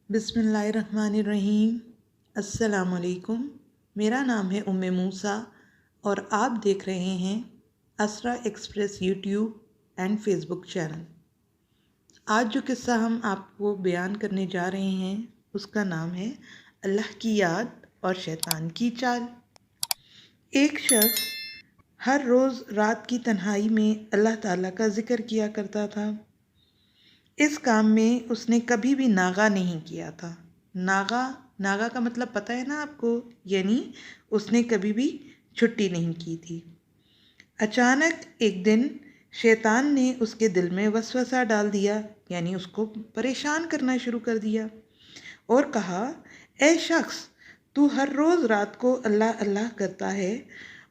बिस्मिल्लाहिर्रहमानिर्रहीम। अस्सलामुअलैकुम। मेरा नाम है उम्मे मूसा और आप देख रहे हैं Asra Express YouTube and Facebook channel. आज जो किस्सा हम आपको बयान करने जा रहे हैं उसका नाम है अल्लाह की याद और शैतान की चाल। एक शख्स हर रोज़ रात की तन्हाई में अल्लाह ताला का ज़िक्र किया करता था। इस काम में उसने कभी भी नागा नहीं किया था। नागा नागा का मतलब पता है ना आपको, यानी उसने कभी भी छुट्टी नहीं की थी। अचानक एक दिन शैतान ने उसके दिल में वसवसा डाल दिया, यानी उसको परेशान करना शुरू कर दिया और कहा, ए शख्स, तू हर रोज़ रात को अल्लाह अल्लाह करता है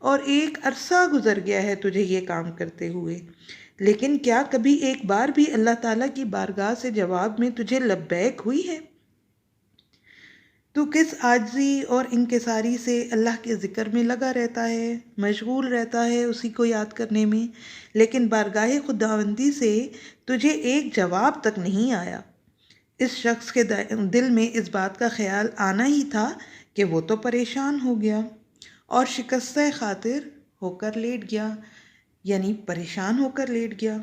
और एक अरसा गुज़र गया है तुझे ये काम करते हुए, लेकिन क्या कभी एक बार भी अल्लाह ताला की बारगाह से जवाब में तुझे लब्बैक हुई है? तू किस आजिज़ी और इंकिसारी से अल्लाह के ज़िक्र में लगा रहता है, मशगूल रहता है उसी को याद करने में, लेकिन बारगाह खुदावंदी से तुझे एक जवाब तक नहीं आया। इस शख्स के दिल में इस बात का ख्याल आना ही था कि वो तो परेशान हो गया और शिकस्त खातिर होकर लेट गया, यानी परेशान होकर लेट गया।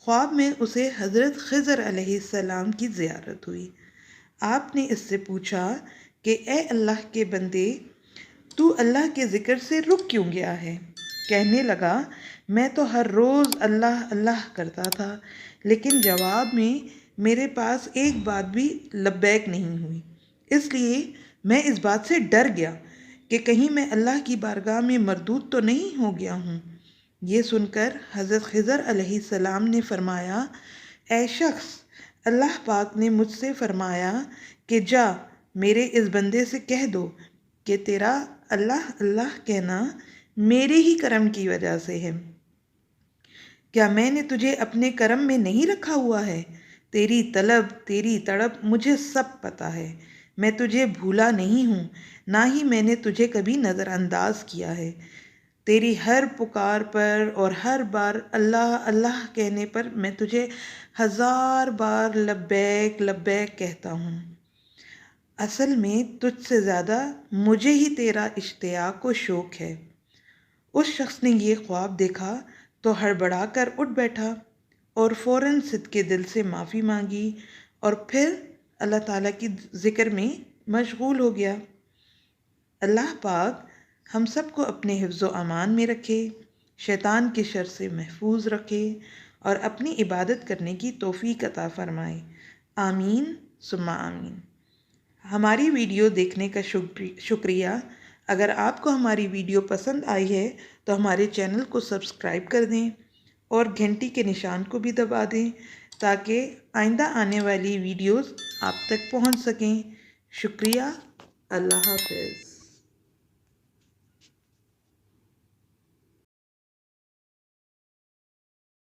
ख्वाब में उसे हज़रत खिज़र अलैहिस्सलाम की ज़ियारत हुई। आपने इससे पूछा कि ए अल्लाह के बंदे, तू अल्लाह के ज़िक्र से रुक क्यों गया है? कहने लगा, मैं तो हर रोज़ अल्लाह अल्लाह करता था, लेकिन जवाब में मेरे पास एक बात भी लब्बैक नहीं हुई। इसलिए मैं इस बात से डर गया कि कहीं मैं अल्लाह की बारगाह में मरदूद तो नहीं हो गया हूँ। ये सुनकर हज़रत खिज़र अलैहिस्सलाम ने फरमाया, ए शख्स, अल्लाह पाक ने मुझसे फरमाया कि जा मेरे इस बंदे से कह दो कि तेरा अल्लाह अल्लाह कहना मेरे ही करम की वजह से है। क्या मैंने तुझे अपने करम में नहीं रखा हुआ है? तेरी तलब तेरी तड़प मुझे सब पता है। मैं तुझे भूला नहीं हूँ, ना ही मैंने तुझे कभी नज़रअंदाज किया है। तेरी हर पुकार पर और हर बार अल्लाह अल्लाह कहने पर मैं तुझे 1000 बार लब्बैक लब्बैक कहता हूँ। असल में तुझसे ज़्यादा मुझे ही तेरा इश्तियाक व शौक़ है। उस शख्स ने ये ख्वाब देखा तो हड़बड़ा कर उठ बैठा और फ़ौरन सिद्के दिल से माफ़ी मांगी और फिर अल्लाह ताला की ज़िक्र में मशगूल हो गया। अल्लाह पाक हम सबको अपने हिफ्ज़ व अमान में रखे, शैतान के शर से महफूज रखे और अपनी इबादत करने की तौफ़ीक अता फ़रमाए। आमीन सुम्मा आमीन। हमारी वीडियो देखने का शुक्रिया। अगर आपको हमारी वीडियो पसंद आई है तो हमारे चैनल को सब्सक्राइब कर दें और घंटी के निशान को भी दबा दें ताकि आइंदा आने वाली वीडियोस आप तक पहुंच सकें। शुक्रिया। अल्लाह हाफ़िज़।